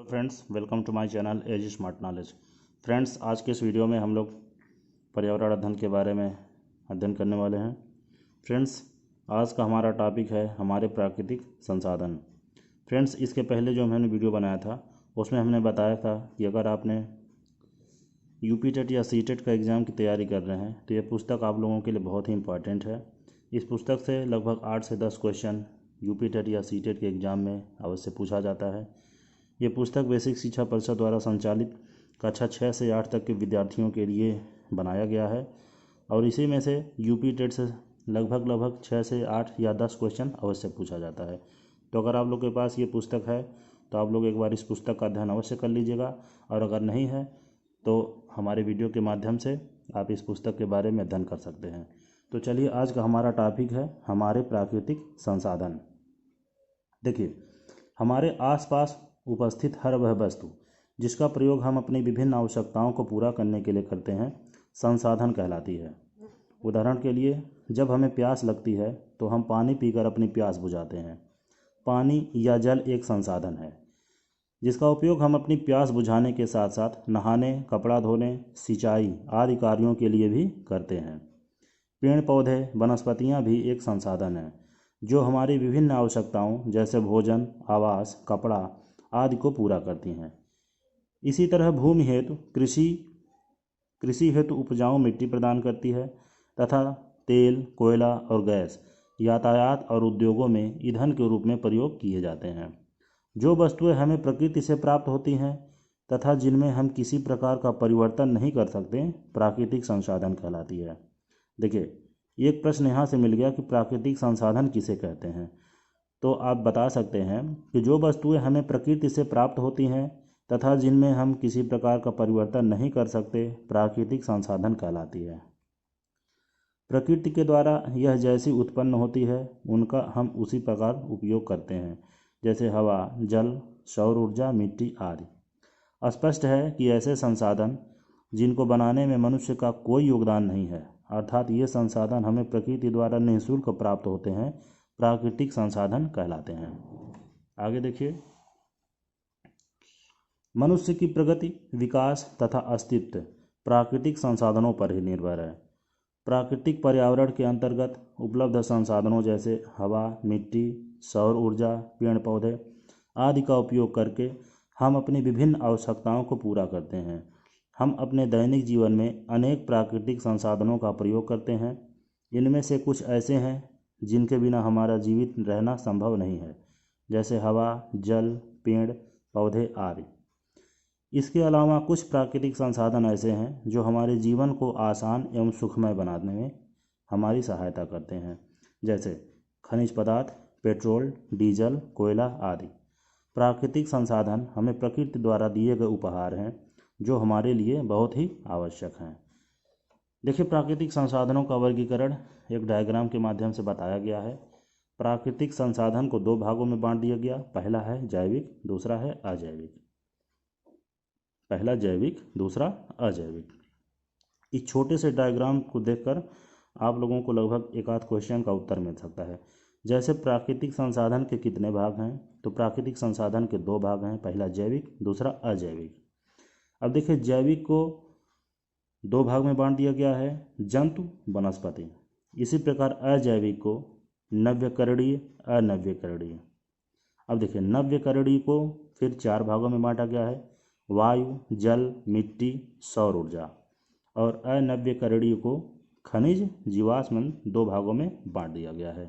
Friends, welcome to my channel edge smart knowledge. Friends, आज के इस वीडियो में हम लोग पर्यावरण अध्ययन के बारे में अध्ययन करने वाले हैं। फ्रेंड्स, आज का हमारा टॉपिक है हमारे प्राकृतिक संसाधन। फ्रेंड्स, इसके पहले जो हमने वीडियो बनाया था उसमें हमने बताया था कि अगर आपने यूपी टेट या सी टेट का एग्ज़ाम की तैयारी कर रहे हैं तो ये पुस्तक आप लोगों के लिए बहुत ही इंपॉर्टेंट है। इस पुस्तक से लगभग 8 से 10 क्वेश्चन यूपी टेट या सी टेट के एग्ज़ाम में अवश्य पूछा जाता है। ये पुस्तक बेसिक शिक्षा परिषद द्वारा संचालित कक्षा 6 से 8 तक के विद्यार्थियों के लिए बनाया गया है और इसी में से यूपी टेट से लगभग 6 से 8 या 10 क्वेश्चन अवश्य पूछा जाता है। तो अगर आप लोग के पास ये पुस्तक है तो आप लोग एक बार इस पुस्तक का अध्ययन अवश्य कर लीजिएगा, और अगर नहीं है तो हमारे वीडियो के माध्यम से आप इस पुस्तक के बारे में अध्ययन कर सकते हैं। तो चलिए, आज का हमारा टॉपिक है हमारे प्राकृतिक संसाधन। देखिए, हमारे आसपास उपस्थित हर वह वस्तु जिसका प्रयोग हम अपनी विभिन्न आवश्यकताओं को पूरा करने के लिए करते हैं संसाधन कहलाती है। उदाहरण के लिए, जब हमें प्यास लगती है तो हम पानी पीकर अपनी प्यास बुझाते हैं। पानी या जल एक संसाधन है जिसका उपयोग हम अपनी प्यास बुझाने के साथ साथ नहाने, कपड़ा धोने, सिंचाई आदि कार्यों के लिए भी करते हैं। पेड़ पौधे, वनस्पतियाँ भी एक संसाधन है जो हमारी विभिन्न आवश्यकताओं जैसे भोजन, आवास, कपड़ा आदि को पूरा करती हैं। इसी तरह भूमि हेतु कृषि हेतु उपजाऊ मिट्टी प्रदान करती है तथा तेल, कोयला और गैस यातायात और उद्योगों में ईंधन के रूप में प्रयोग किए जाते हैं। जो वस्तुएं हमें प्रकृति से प्राप्त होती हैं तथा जिनमें हम किसी प्रकार का परिवर्तन नहीं कर सकते प्राकृतिक संसाधन कहलाती है। देखिए, एक प्रश्न यहाँ से मिल गया कि प्राकृतिक संसाधन किसे कहते हैं। तो आप बता सकते हैं कि जो वस्तुएं हमें प्रकृति से प्राप्त होती हैं तथा जिनमें हम किसी प्रकार का परिवर्तन नहीं कर सकते प्राकृतिक संसाधन कहलाती है। प्रकृति के द्वारा यह जैसी उत्पन्न होती है उनका हम उसी प्रकार उपयोग करते हैं, जैसे हवा, जल, सौर ऊर्जा, मिट्टी आदि। स्पष्ट है कि ऐसे संसाधन जिनको बनाने में मनुष्य का कोई योगदान नहीं है, अर्थात ये संसाधन हमें प्रकृति द्वारा निःशुल्क प्राप्त होते हैं, प्राकृतिक संसाधन कहलाते हैं। आगे देखिए, मनुष्य की प्रगति, विकास तथा अस्तित्व प्राकृतिक संसाधनों पर ही निर्भर है। प्राकृतिक पर्यावरण के अंतर्गत उपलब्ध संसाधनों जैसे हवा, मिट्टी, सौर ऊर्जा, पेड़ पौधे आदि का उपयोग करके हम अपनी विभिन्न आवश्यकताओं को पूरा करते हैं। हम अपने दैनिक जीवन में अनेक प्राकृतिक संसाधनों का प्रयोग करते हैं। इनमें से कुछ ऐसे हैं जिनके बिना हमारा जीवित रहना संभव नहीं है, जैसे हवा, जल, पेड़ पौधे आदि। इसके अलावा कुछ प्राकृतिक संसाधन ऐसे हैं जो हमारे जीवन को आसान एवं सुखमय बनाने में हमारी सहायता करते हैं, जैसे खनिज पदार्थ, पेट्रोल, डीजल, कोयला आदि। प्राकृतिक संसाधन हमें प्रकृति द्वारा दिए गए उपहार हैं जो हमारे लिए बहुत ही आवश्यक हैं। देखिए, प्राकृतिक संसाधनों का वर्गीकरण एक डायग्राम के माध्यम से बताया गया है। प्राकृतिक संसाधन को 2 भागों में बांट दिया गया। पहला है जैविक, दूसरा है अजैविक। पहला जैविक, दूसरा अजैविक। इस छोटे से डायग्राम को देखकर आप लोगों को लगभग एक आध क्वेश्चन का उत्तर मिल सकता है। जैसे प्राकृतिक संसाधन के कितने भाग हैं, तो प्राकृतिक संसाधन के 2 भाग हैं, पहला जैविक, दूसरा अजैविक। अब देखिए, जैविक को 2 भाग में बांट दिया गया है, जंतु, वनस्पति। इसी प्रकार अजैविक को नव्यकरणीय, अनव्यकरणीय। अब देखिए, नव्यकरणीय को फिर 4 भागों में बांटा गया है, वायु, जल, मिट्टी, सौर ऊर्जा। और अनव्यकरणीय को खनिज, जीवाश्म 2 भागों में बांट दिया गया है।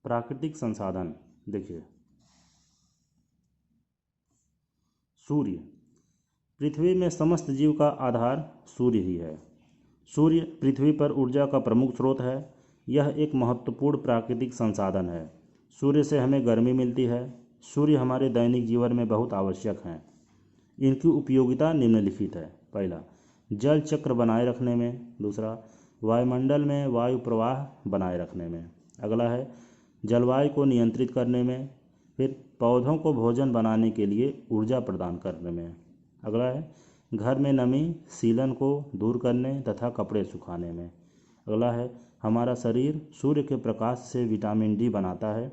प्राकृतिक संसाधन देखिए, सूर्य। पृथ्वी में समस्त जीव का आधार सूर्य ही है। सूर्य पृथ्वी पर ऊर्जा का प्रमुख स्रोत है। यह एक महत्वपूर्ण प्राकृतिक संसाधन है। सूर्य से हमें गर्मी मिलती है। सूर्य हमारे दैनिक जीवन में बहुत आवश्यक हैं। इनकी उपयोगिता निम्नलिखित है। पहला, जल चक्र बनाए रखने में। दूसरा, वायुमंडल में वायु प्रवाह बनाए रखने में। अगला है जलवायु को नियंत्रित करने में। फिर पौधों को भोजन बनाने के लिए ऊर्जा प्रदान करने में। अगला है घर में नमी सीलन को दूर करने तथा कपड़े सुखाने में। अगला है हमारा शरीर सूर्य के प्रकाश से विटामिन डी बनाता है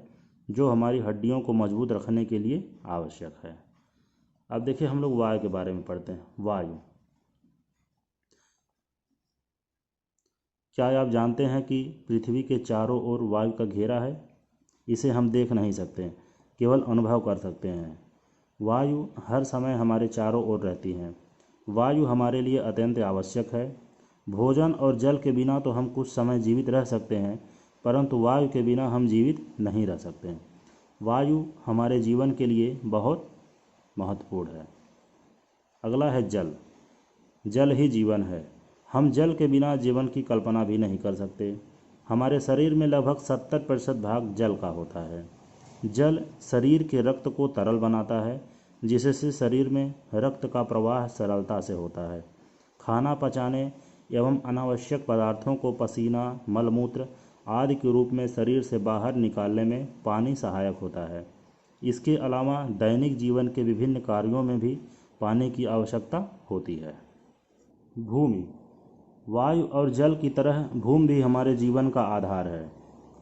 जो हमारी हड्डियों को मजबूत रखने के लिए आवश्यक है। अब देखिए हम लोग वायु के बारे में पढ़ते हैं। वायु, क्या आप जानते हैं कि पृथ्वी के चारों ओर वायु का घेरा है? इसे हम देख नहीं सकते, केवल अनुभव कर सकते हैं। वायु हर समय हमारे चारों ओर रहती है। वायु हमारे लिए अत्यंत आवश्यक है। भोजन और जल के बिना तो हम कुछ समय जीवित रह सकते हैं, परंतु वायु के बिना हम जीवित नहीं रह सकते। वायु हमारे जीवन के लिए बहुत महत्वपूर्ण है। अगला है जल। जल ही जीवन है। हम जल के बिना जीवन की कल्पना भी नहीं कर सकते। हमारे शरीर में लगभग 70% भाग जल का होता है। जल शरीर के रक्त को तरल बनाता है, जिससे शरीर में रक्त का प्रवाह सरलता से होता है। खाना पचाने एवं अनावश्यक पदार्थों को पसीना, मलमूत्र आदि के रूप में शरीर से बाहर निकालने में पानी सहायक होता है। इसके अलावा दैनिक जीवन के विभिन्न कार्यों में भी पानी की आवश्यकता होती है। भूमि, वायु और जल की तरह भूमि भी हमारे जीवन का आधार है।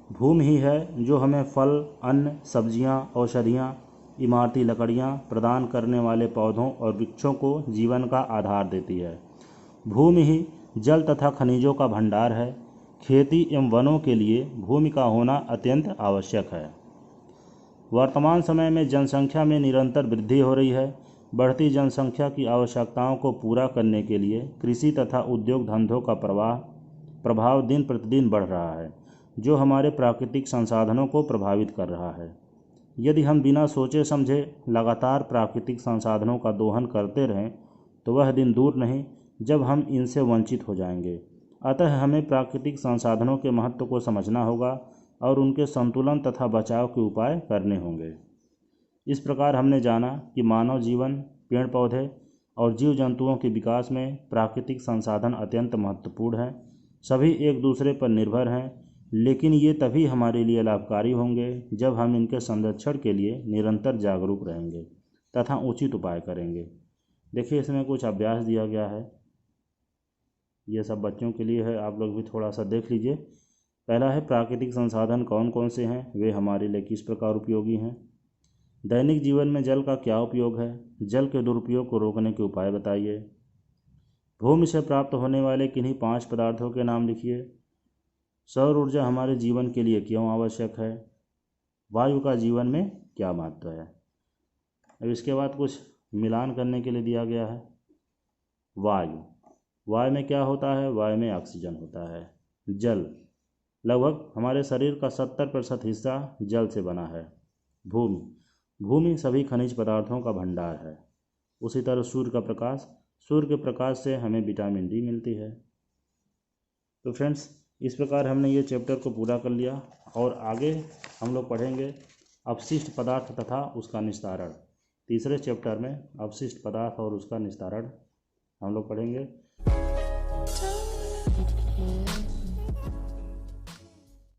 भूमि ही है जो हमें फल, अन्न, सब्जियां, औषधियां, इमारती लकड़ियां प्रदान करने वाले पौधों और वृक्षों को जीवन का आधार देती है। भूमि ही जल तथा खनिजों का भंडार है। खेती एवं वनों के लिए भूमि का होना अत्यंत आवश्यक है। वर्तमान समय में जनसंख्या में निरंतर वृद्धि हो रही है। बढ़ती जनसंख्या की आवश्यकताओं को पूरा करने के लिए कृषि तथा उद्योग धंधों का प्रभाव दिन प्रतिदिन बढ़ रहा है, जो हमारे प्राकृतिक संसाधनों को प्रभावित कर रहा है। यदि हम बिना सोचे समझे लगातार प्राकृतिक संसाधनों का दोहन करते रहें तो वह दिन दूर नहीं जब हम इनसे वंचित हो जाएंगे। अतः हमें प्राकृतिक संसाधनों के महत्व को समझना होगा और उनके संतुलन तथा बचाव के उपाय करने होंगे। इस प्रकार हमने जाना कि मानव जीवन, पेड़ पौधे और जीव जंतुओं के विकास में प्राकृतिक संसाधन अत्यंत महत्वपूर्ण हैं। सभी एक दूसरे पर निर्भर हैं, लेकिन ये तभी हमारे लिए लाभकारी होंगे जब हम इनके संरक्षण के लिए निरंतर जागरूक रहेंगे तथा उचित उपाय करेंगे। देखिए इसमें कुछ अभ्यास दिया गया है, ये सब बच्चों के लिए है, आप लोग भी थोड़ा सा देख लीजिए। पहला है, प्राकृतिक संसाधन कौन कौन से हैं, वे हमारे लिए किस प्रकार उपयोगी हैं। दैनिक जीवन में जल का क्या उपयोग है, जल के दुरुपयोग को रोकने के उपाय बताइए। भूमि से प्राप्त होने वाले किन्हीं 5 पदार्थों के नाम लिखिए। सौर ऊर्जा हमारे जीवन के लिए क्यों आवश्यक है। वायु का जीवन में क्या महत्व है। अब इसके बाद कुछ मिलान करने के लिए दिया गया है। वायु में क्या होता है, वायु में ऑक्सीजन होता है। जल, लगभग हमारे शरीर का 70% हिस्सा जल से बना है। भूमि सभी खनिज पदार्थों का भंडार है। उसी तरह सूर्य के प्रकाश से हमें विटामिन डी मिलती है। तो फ्रेंड्स, इस प्रकार हमने ये चैप्टर को पूरा कर लिया और आगे हम लोग पढ़ेंगे अपशिष्ट पदार्थ तथा उसका निस्तारण। तीसरे चैप्टर में अपशिष्ट पदार्थ और उसका निस्तारण हम लोग पढ़ेंगे।